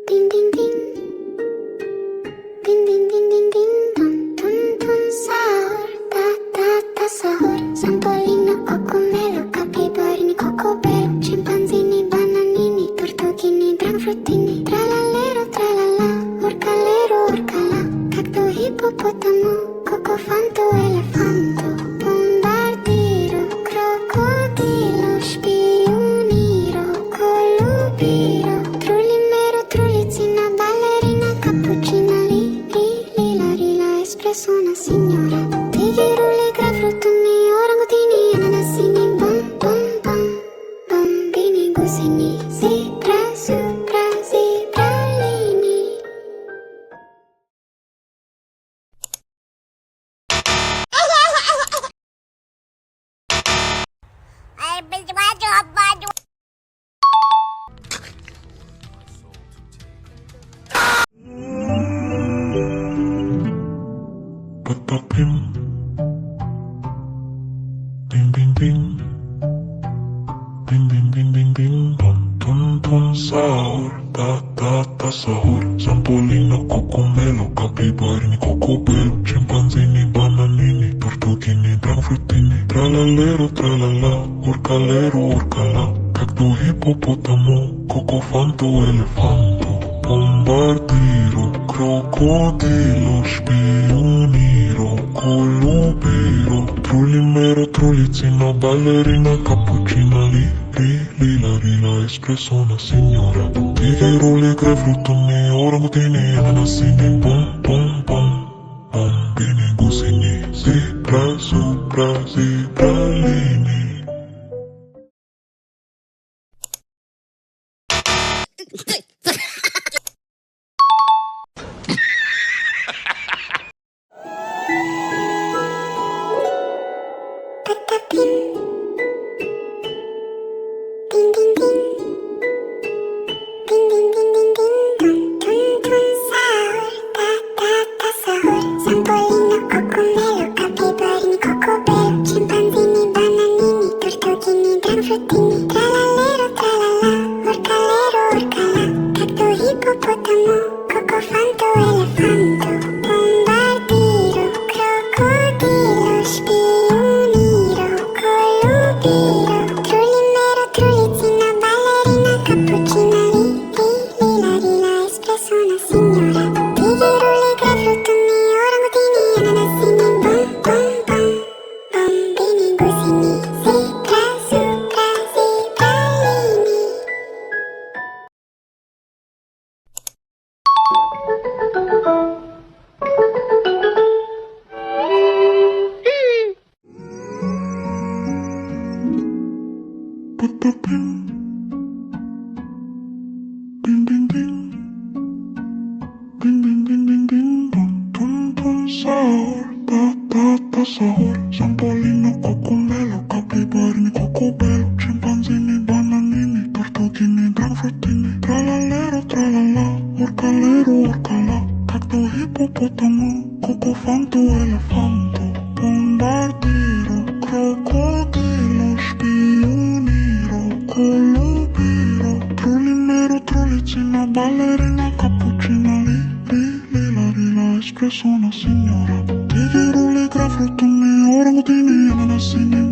Ding ding ding, ding ding ding ding ding, dun dun dun sahur, ta ta ta sahur. Sampolino, cocomelo, capibari, cocobello, scimpanzini, bananini, tortughini, granfruttini, tralallero, tralala, orcalero, orcala, cacto, ippopotamo, cocofanto, elefanto, bombardiro, crocodilo, spioniro, colubiro, trullimero, trulizzina, ballerina, cappuccina, lila, rila, espresso, una signora, tigheruli, grafruttini, orangutini, ananassini, bom, bom, bom, bombini, gusini, zebra, supra, zebralini. Patapim, ding ding ding, ding ding ding ding ding, dum dum dum sahur, ta ta ta sahur. Sampolino, cocomelo, capibari, cocobello, scimpanzini, bananini, tortughini, granfruttini, tralallero, tralala, orcalero, orcala, cacto, ippopotamo, cocofanto, elefanto, bombardiro, crocodilo, spioniro, colubiro, trullimero, trulizzina, ballerina, cappuccina, lila, rila, espresso, una signora, tigheruli, grafruttini, orangutini, ananassini, bom, bom, bom, bombini, gusini, zebra, supra, zebralini. Patapim, ding ding ding, ding ding ding ding ding, dun dun dun sahur, ta ta ta sahur. Sampolino, cocomelo, capibari, cocobello, scimpanzini, bananini, tortughini, granfruttini, tralallero, tralala, orcalero, orcala, cacto, ippopotamo, cocofanto, elefanto, bombardiro, crocodilo, spioniro, colubiro, trullimero, trulizzina, ballerina, cappuccina, lila, rila, espresso, una signora, tigheruli, grafruttini, orangutini, ananassini, bom, bom, bom, bombini, gusini, zebra, supra, zebralini. Patapim, ding ding ding, ding ding ding ding ding, dum dum dum sahur, ta ta ta sahur. Sampolino, cocomelo, capibari, cocobello, scimpanzini, bananini, tortughini, granfruttini, tralallero, tralala, orcalero, orcala, cacto, ippopotamo, cocofanto, elefanto, bombardiro, crocodilo, spioniro, colubiro, trullimero, trulizzina, ballerina, cappuccina, lila, rila, espresso, una signora, tigheruli, grafruttini, orangutini, ananassini,